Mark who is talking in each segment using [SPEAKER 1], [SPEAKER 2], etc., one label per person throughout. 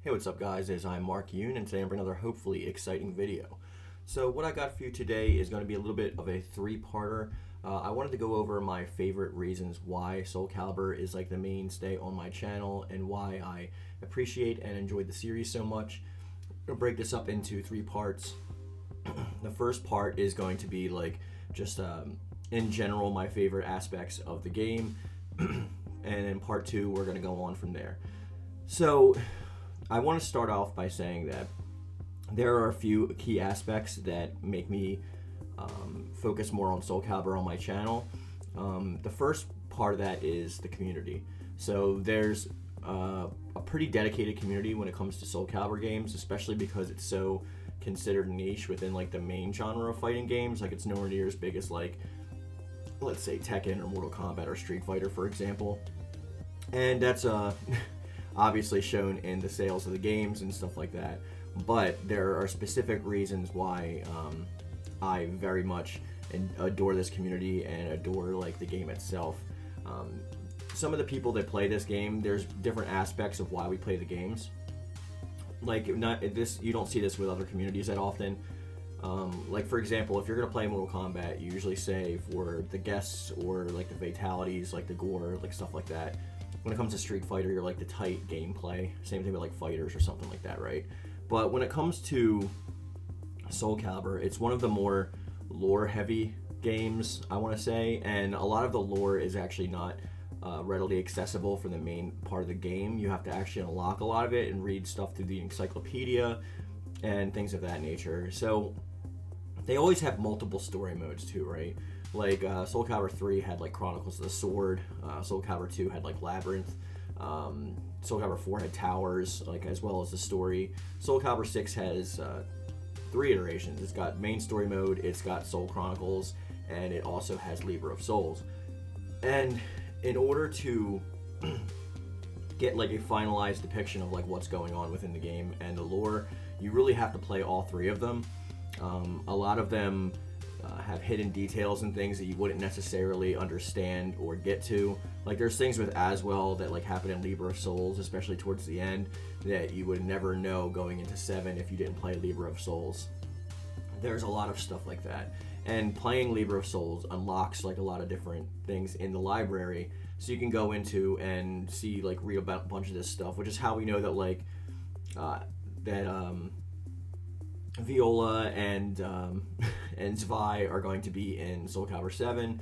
[SPEAKER 1] Hey, what's up guys, I'm Mark Yoon, and today I'm bringing another hopefully exciting video. So what I got for you today is going to be a little bit of a three-parter. I wanted to go over my favorite reasons why Soul Calibur is like the mainstay on my channel and why I appreciate and enjoyed the series so much. I'm going to break this up into three parts. The first part is going to be like just in general my favorite aspects of the game, and in part two we're going to go on from there. So I want to start off by saying that there are a few key aspects that make me focus more on Soul Calibur on my channel. The first part of that is the community. So there's a pretty dedicated community when it comes to Soul Calibur games, especially because it's so considered niche within like the main genre of fighting games. Like it's nowhere near as big as like, let's say, Tekken or Mortal Kombat or Street Fighter, for example. And that's obviously shown in the sales of the games and stuff like that, but there are specific reasons why I very much adore this community and adore like the game itself. Some of the people that play this game, there's different aspects of why we play the games. Like you don't see this with other communities that often. Like for example, if you're gonna play Mortal Kombat, you usually say for the guests or like the fatalities, like the gore, like stuff like that. When it comes to Street Fighter, you're like the tight gameplay. Same thing with like Fighters or something like that, right? But when it comes to Soul Calibur, it's one of the more lore-heavy games, I want to say, and a lot of the lore is actually not readily accessible for the main part of the game. You have to actually unlock a lot of it and read stuff through the encyclopedia and things of that nature. So they always have multiple story modes too, right? Like Soul Calibur 3 had like Chronicles of the Sword, Soul Calibur 2 had like Labyrinth, Soul Calibur 4 had Towers, like as well as the story. Soul Calibur 6 has 3 iterations. It's got main story mode, it's got Soul Chronicles, and it also has Libra of Souls. And in order to get like a finalized depiction of like what's going on within the game and the lore, you really have to play all 3 of them. A lot of them have hidden details and things that you wouldn't necessarily understand or get to. Like there's things with Aswell that like happen in Libra of Souls, especially towards the end, that you would never know going into 7 if you didn't play Libra of Souls. There's a lot of stuff like that. And playing Libra of Souls unlocks like a lot of different things in the library, so you can go into and see, like, read about a bunch of this stuff, which is how we know that like Viola and SCVI are going to be in Soul Calibur 7.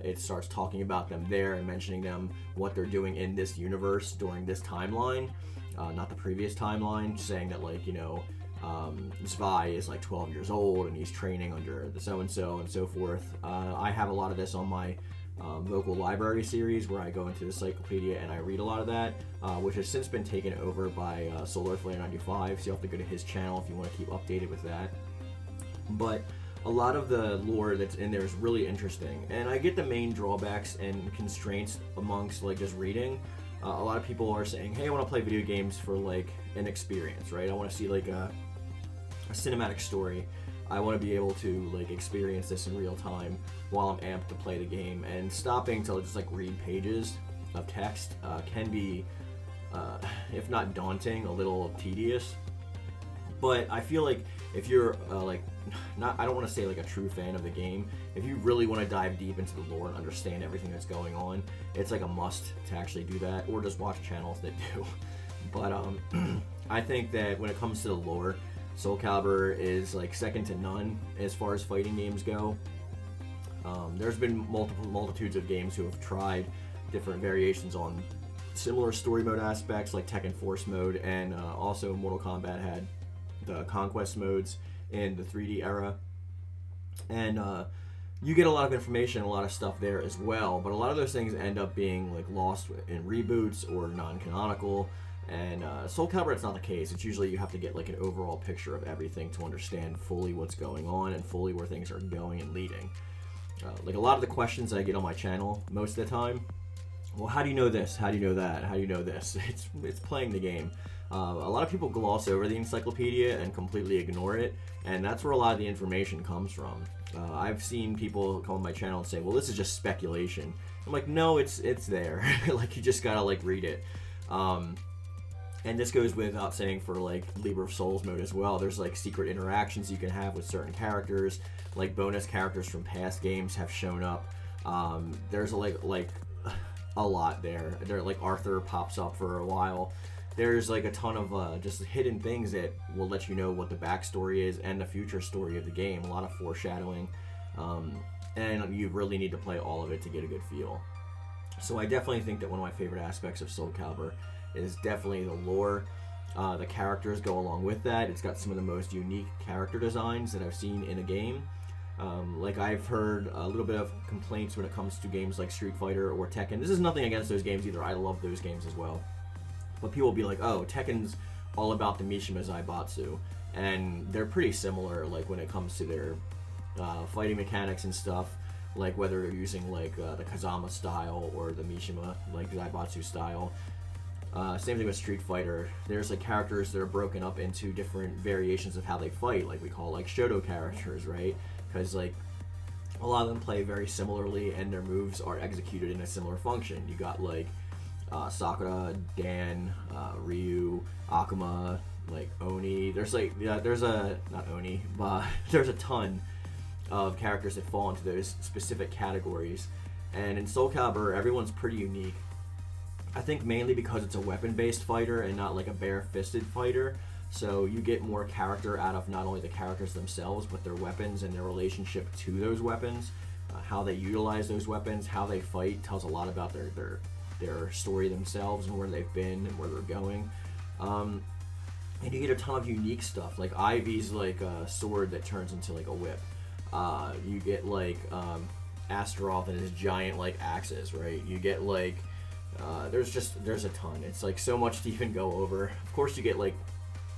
[SPEAKER 1] It starts talking about them there and mentioning them, what they're doing in this universe during this timeline, not the previous timeline, saying that like, you know, SCVI is like 12 years old and he's training under the so-and-so and so forth. I have a lot of this on my vocal library series where I go into the encyclopedia and I read a lot of that, which has since been taken over by Solar Flare 95, so you'll have to go to his channel if you want to keep updated with that. But a lot of the lore that's in there is really interesting, and I get the main drawbacks and constraints amongst like just reading. A lot of people are saying, hey, I want to play video games for like an experience, right? I want to see like a cinematic story. I want to be able to like experience this in real time while I'm amped to play the game, and stopping to just like read pages of text can be, if not daunting, a little tedious. But I feel like if you're I don't want to say like a true fan of the game, if you really want to dive deep into the lore and understand everything that's going on, it's like a must to actually do that, or just watch channels that do. But I think that when it comes to the lore, Soul Calibur is like second to none as far as fighting games go. There's been multitudes of games who have tried different variations on similar story mode aspects, like Tekken Force mode, and also Mortal Kombat had the Conquest modes in the 3D era. And you get a lot of information, a lot of stuff there as well, but a lot of those things end up being like lost in reboots or non-canonical. And Soul Calibur, it's not the case. It's usually you have to get like an overall picture of everything to understand fully what's going on and fully where things are going and leading. Like a lot of the questions I get on my channel most of the time, well, how do you know this? How do you know that? How do you know this? It's playing the game. A lot of people gloss over the encyclopedia and completely ignore it, and that's where a lot of the information comes from. I've seen people come on my channel and say, well, this is just speculation. I'm like, no, it's there. Like, you just gotta like read it. And this goes without saying for like Libra of Souls mode as well. There's like secret interactions you can have with certain characters, like bonus characters from past games have shown up. There's like a lot there. There like Arthur pops up for a while. There's like a ton of just hidden things that will let you know what the backstory is and the future story of the game. A lot of foreshadowing, and you really need to play all of it to get a good feel. So I definitely think that one of my favorite aspects of Soul Calibur is definitely the lore. The characters go along with that. It's got some of the most unique character designs that I've seen in a game. Like I've heard a little bit of complaints when it comes to games like Street Fighter or Tekken. This is nothing against those games either. I love those games as well. But people will be like, oh, Tekken's all about the Mishima Zaibatsu. And they're pretty similar, like when it comes to their fighting mechanics and stuff. Like whether they're using like the Kazama style or the Mishima like Zaibatsu style. Same thing with Street Fighter. There's like characters that are broken up into different variations of how they fight, like we call like Shoto characters, right? Because like a lot of them play very similarly and their moves are executed in a similar function. You got like Sakura, Dan, Ryu, Akuma, like Oni. There's like there's a not Oni, but there's a ton of characters that fall into those specific categories. And in Soul Calibur, everyone's pretty unique. I think mainly because it's a weapon-based fighter and not like a bare-fisted fighter. So you get more character out of not only the characters themselves, but their weapons and their relationship to those weapons. How they utilize those weapons, how they fight, tells a lot about their story themselves and where they've been and where they're going. And you get a ton of unique stuff, like Ivy's like a sword that turns into like a whip. You get like Astaroth and his giant like axes, right? You get like there's a ton. It's like so much to even go over. Of course, you get like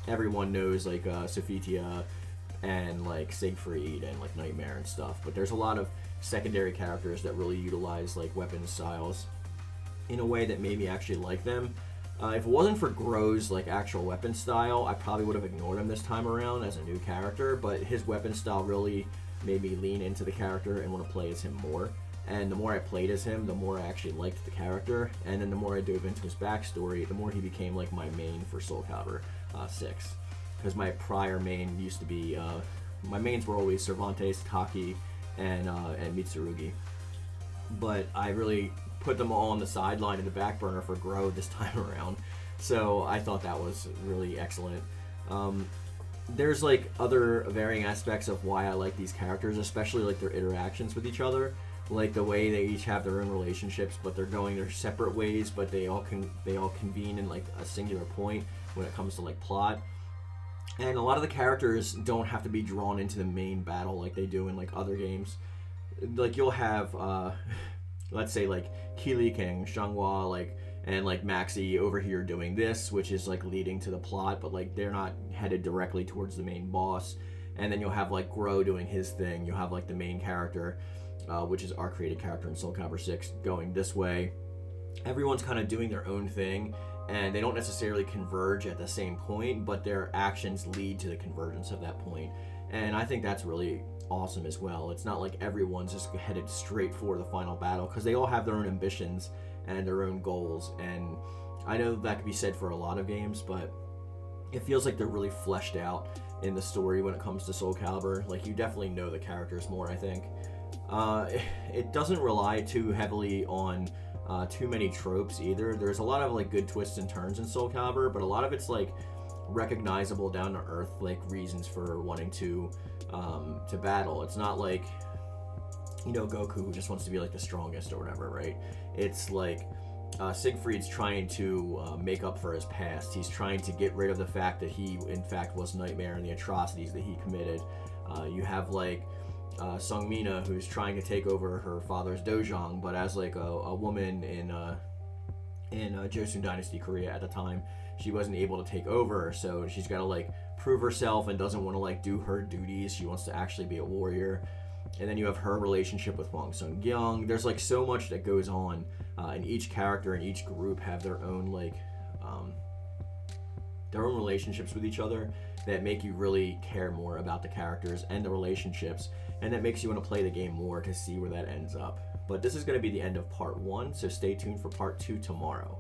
[SPEAKER 1] everyone knows like Sophitia and like Siegfried and like Nightmare and stuff. But there's a lot of secondary characters that really utilize like weapon styles in a way that made me actually like them. If it wasn't for Gro's like actual weapon style, I probably would have ignored him this time around as a new character. But his weapon style really made me lean into the character and want to play as him more. And the more I played as him, the more I actually liked the character. And then the more I dove into his backstory, the more he became like my main for Soul Calibur 6. Because my prior main used to be, my mains were always Cervantes, Taki, and Mitsurugi. But I really put them all on the sideline in the back burner for Gro this time around. So I thought that was really excellent. There's like other varying aspects of why I like these characters, especially like their interactions with each other. Like the way they each have their own relationships, but they're going their separate ways, but they all convene in like a singular point when it comes to like plot. And a lot of the characters don't have to be drawn into the main battle like they do in like other games. Like you'll have let's say like Keeley King, Xianghua, like and like Maxi over here doing this, which is like leading to the plot, but like they're not headed directly towards the main boss. And then you'll have like Gro doing his thing. You'll have like the main character, which is our created character in Soul Calibur 6, going this way. Everyone's kind of doing their own thing, and they don't necessarily converge at the same point, but their actions lead to the convergence of that point. And I think that's really awesome as well. It's not like everyone's just headed straight for the final battle, because they all have their own ambitions and their own goals. And I know that could be said for a lot of games, but it feels like they're really fleshed out in the story when it comes to Soul Calibur. Like, you definitely know the characters more, I think. It doesn't rely too heavily on too many tropes either. There's a lot of like good twists and turns in Soul Calibur, but a lot of it's like recognizable, down to earth, like reasons for wanting to battle. It's not like, you know, Goku who just wants to be like the strongest or whatever, right? It's like Siegfried's trying to make up for his past. He's trying to get rid of the fact that he in fact was Nightmare and the atrocities that he committed. You have like Sungmina, who's trying to take over her father's dojang, but as like a woman in Joseon Dynasty Korea at the time, she wasn't able to take over, so she's got to like prove herself and doesn't want to like do her duties. She wants to actually be a warrior. And then you have her relationship with Hwang Sung-gyung. There's like so much that goes on, and each character and each group have their own like their own relationships with each other that make you really care more about the characters and the relationships, and that makes you want to play the game more to see where that ends up. But this is going to be the end of part 1, so stay tuned for part 2 tomorrow.